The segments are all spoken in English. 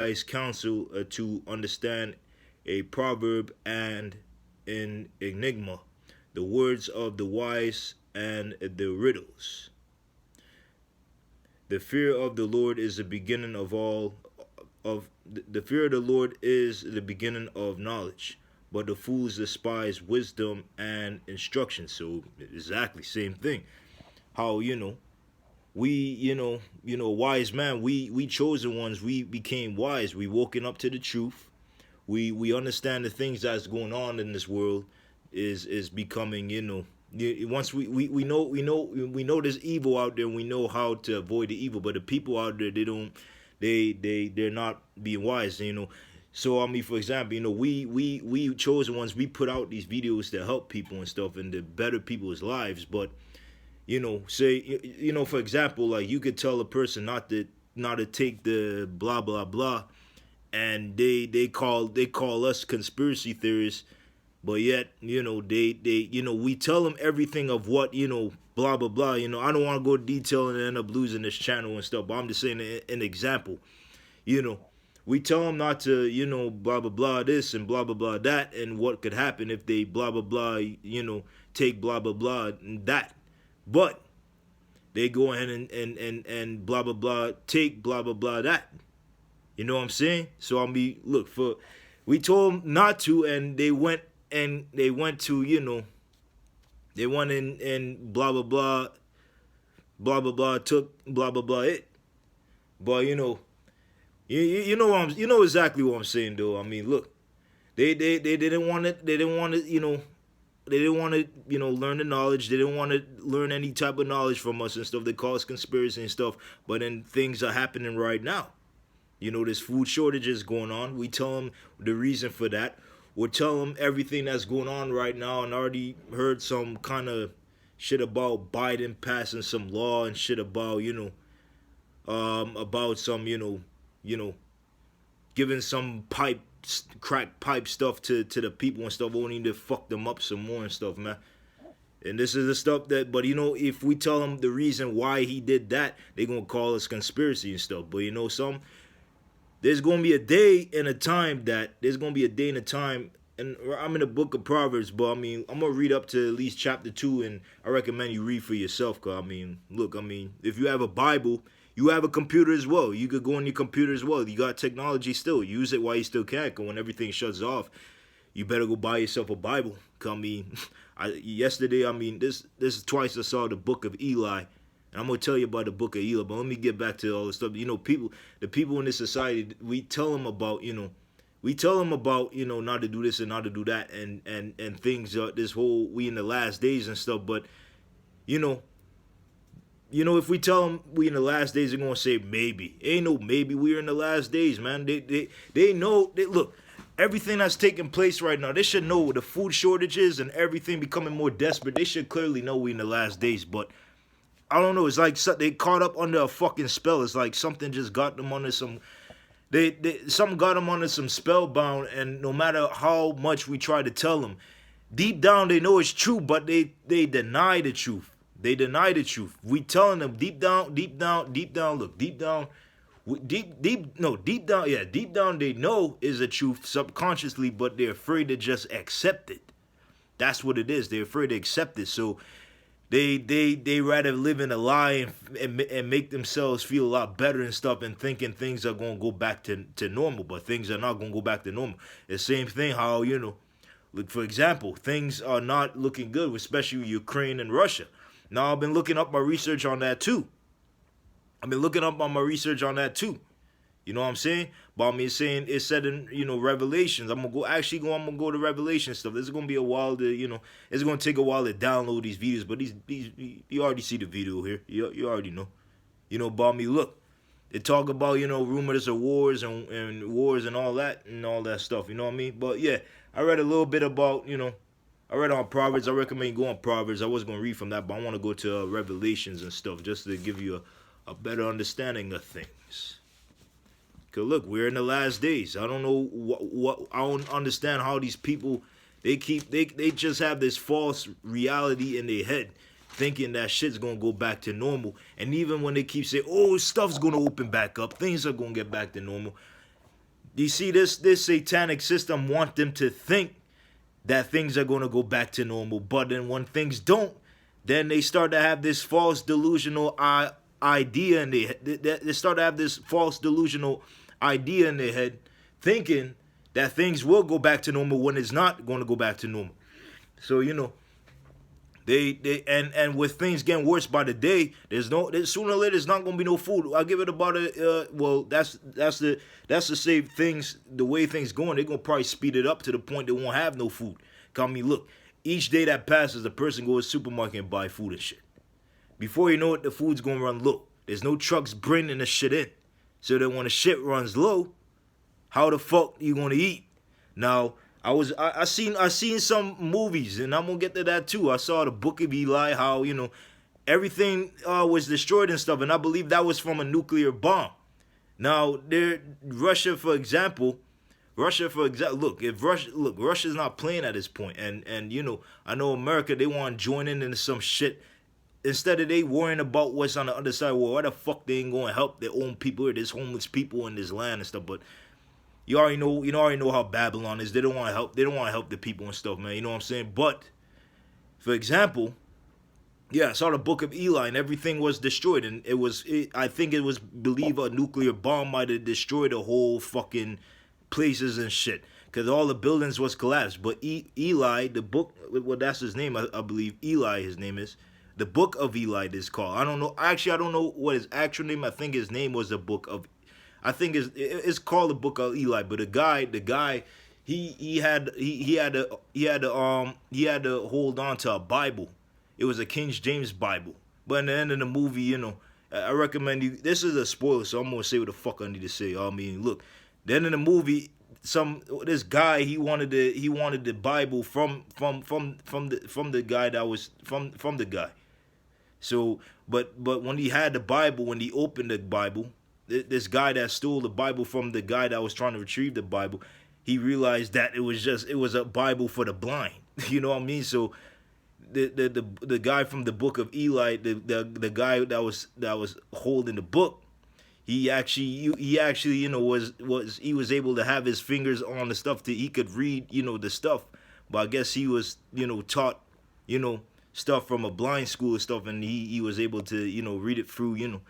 wise counsel to understand a proverb and an enigma, the words of the wise and the riddles. The fear of the Lord is the beginning of all of the fear of the Lord is the beginning of knowledge, but the fools despise wisdom and instruction. So exactly same thing. How we wise man, we chosen ones, we became wise, we woken up to the truth, we understand the things that's going on in this world is becoming once we know there's evil out there, and we know how to avoid the evil, but the people out there, they're not being wise, so I mean, for example, we chosen ones, we put out these videos to help people and stuff and to better people's lives. But say, for example, like, you could tell a person not to take the blah blah blah, and they call us conspiracy theorists, but yet we tell them everything of what blah blah blah. I don't want to go detail and end up losing this channel and stuff, but I'm just saying an example. you know we tell them not to blah blah blah this and blah blah blah that, and what could happen if they blah blah blah take blah blah blah and that. But they go ahead and blah blah blah take blah blah blah that. You know what I'm saying? So I mean, look, we told them not to, and they went to they went and blah blah blah blah blah blah took blah blah blah it. But you know exactly what I'm saying, though. I mean, look, they didn't want it. They didn't want to they didn't want to learn the knowledge. They didn't want to learn any type of knowledge from us and stuff. They call us conspiracy and stuff. But then things are happening right now. There's food shortages going on. We tell them the reason for that. We'll tell them everything that's going on right now, and already heard some kind of shit about Biden passing some law and shit about some giving some crack pipe stuff to the people and stuff, only to fuck them up some more and stuff, man. And this is the stuff that, but if we tell them the reason why he did that, they gonna call us conspiracy and stuff. But there's gonna be a day and a time and I'm in the book of Proverbs, but I mean, I'm gonna read up to at least chapter 2, and I recommend you read for yourself. Cause look, if you have a Bible, you have a computer as well. You could go on your computer as well. You got technology still. Use it while you still can. Cause when everything shuts off, you better go buy yourself a Bible. Cause yesterday, this is twice I saw the book of Eli. And I'm gonna tell you about the book of Eli, but let me get back to all the stuff. The people in this society, we tell them about, not to do this and not to do that, and things. This whole we in the last days and stuff. But if we tell them we in the last days, they're gonna say maybe. Ain't no maybe. We're in the last days, man. They know. Look, everything that's taking place right now, they should know, with the food shortages and everything becoming more desperate. They should clearly know we in the last days, but I don't know. It's like they caught up under a fucking spell. It's like something just got them under some. Something got them under some spellbound, and no matter how much we try to tell them, deep down they know it's true, but they deny the truth. They deny the truth. We telling them deep down. Look, deep down. Deep down they know is the truth subconsciously, but they're afraid to just accept it. That's what it is. They're afraid to accept it. So They rather live in a lie and make themselves feel a lot better and stuff, and thinking things are going to go back to normal, but things are not going to go back to normal. The same thing how, look, for example, things are not looking good, especially Ukraine and Russia. Now, I've been looking up my research on that too. You know what I'm saying? But it's said in, Revelations. I'm gonna go to Revelation stuff. This is gonna be a while to, it's gonna take a while to download these videos. But these you already see the video here. You already know. Look, they talk about, rumors of wars and wars and all that stuff. You know what I mean? But yeah, I read a little bit about, I read on Proverbs. I recommend you go on Proverbs. I was gonna read from that, but I want to go to Revelations and stuff just to give you a better understanding of things. Cause look, we're in the last days. I don't know what I don't understand how these people they just have this false reality in their head, thinking that shit's gonna go back to normal. And even when they keep saying, "Oh, stuff's gonna open back up, things are gonna get back to normal," You see, this satanic system want them to think that things are going to go back to normal, but then when things don't, then they start to have this false delusional idea in their head. They start to have this false delusional idea in their head, thinking that things will go back to normal when it's not going to go back to normal. So and with things getting worse by the day, there's sooner or later there's not gonna be no food. I'll give it about that's the same things, the way things going, they're gonna probably speed it up to the point they won't have no food. I mean, look, each day that passes, the person goes to the supermarket and buy food and shit. Before you know it, the food's gonna run low. There's no trucks bringing the shit in. So that when the shit runs low, how the fuck you gonna eat? Now, I seen some movies, and I'm gonna get to that too. I saw the Book of Eli, how everything was destroyed and stuff, and I believe that was from a nuclear bomb. Now, Russia, for example, Russia's not playing at this point, and I know America, they want to join in into some shit. Instead of they worrying about what's on the other side, well, why the fuck they ain't gonna help their own people or there's homeless people in this land and stuff, but. You already know how Babylon is. They don't want to help. They don't want to help the people and stuff, man. You know what I'm saying? But, for example, yeah, I saw the Book of Eli, and everything was destroyed. And I think it was believed a nuclear bomb might have destroyed the whole fucking places and shit, because all the buildings was collapsed. But Eli, the book, well, that's his name, I believe. Eli, his name is. The Book of Eli, this is called. I don't know. Actually, I don't know what his actual name. I think his name was the Book of. I think it's called the Book of Eli, but the guy, he had to hold on to a Bible. It was a King James Bible. But in the end of the movie, I recommend you. This is a spoiler, so I'm gonna say what the fuck I need to say. I mean, look, the end of the movie, this guy he wanted the Bible from the guy that was from the guy. So, but when he had the Bible, when he opened the Bible. This guy that stole the Bible from the guy that was trying to retrieve the Bible, he realized that it was a Bible for the blind. You know what I mean? So the guy from the Book of Eli, the guy that was holding the book, he actually was able to have his fingers on the stuff that he could read, the stuff. But I guess he was taught stuff from a blind school and stuff, and he was able to read it through.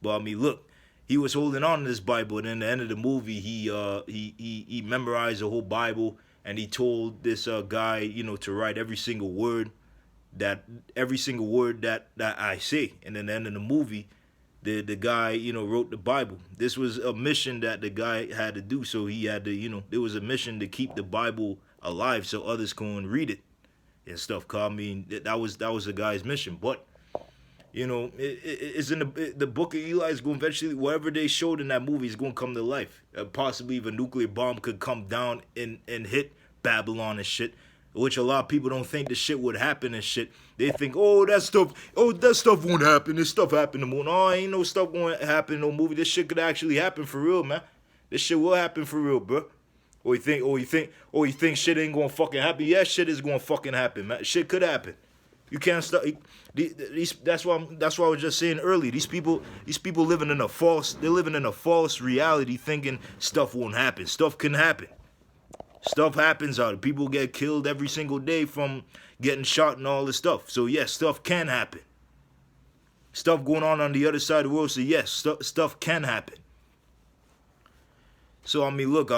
But I mean, look. He was holding on to this Bible, and in the end of the movie, he memorized the whole Bible, and he told this guy, to write every single word that I say. And in the end of the movie, the guy, wrote the Bible. This was a mission that the guy had to do, so he had to, there was a mission to keep the Bible alive so others can read it and stuff. I mean, that was the guy's mission, but. It's in the Book of Eli is going eventually, whatever they showed in that movie is going to come to life. Possibly if a nuclear bomb could come down and hit Babylon and shit, which a lot of people don't think the shit would happen and shit. They think, that stuff won't happen. This stuff happened in the moon. Oh, ain't no stuff going to happen in no movie. This shit could actually happen for real, man. This shit will happen for real, bro. Or you think shit ain't going to fucking happen. Yeah, shit is going to fucking happen, man. Shit could happen. You can't stop. That's why I was just saying earlier. These people living in a false reality, thinking stuff won't happen. Stuff can happen. Stuff happens out. People get killed every single day from getting shot and all this stuff. So yes, stuff can happen. Stuff going on the other side of the world. So yes, stuff can happen. So I mean, look,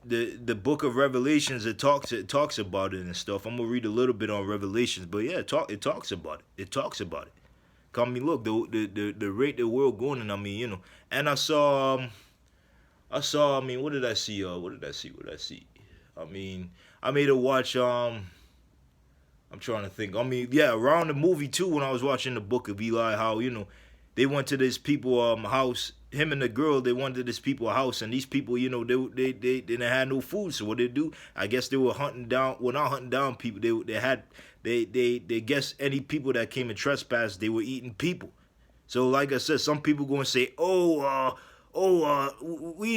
the Book of Revelations, it talks about it and stuff. I'm gonna read a little bit on Revelations, but yeah, it talks about it. I mean, look, the rate the world going, and I mean, and I saw, I mean, what did I see? I mean, I made a watch. I'm trying to think. I mean, yeah, around the movie too, when I was watching the Book of Eli, how they went to this people house. Him and the girl, they went to this people's house, and these people, they didn't have no food. So what they do? I guess they were hunting down. Well, not hunting down people. They guess any people that came and trespassed, they were eating people. So like I said, some people gonna say, we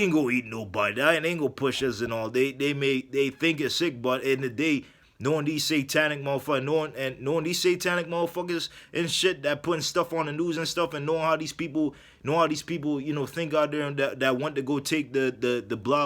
ain't gonna eat nobody. That ain't gonna push us and all. They think it's sick, but in the day. Knowing these satanic motherfuckers and shit that putting stuff on the news and stuff, and knowing how these people think out there and that want to go take the blah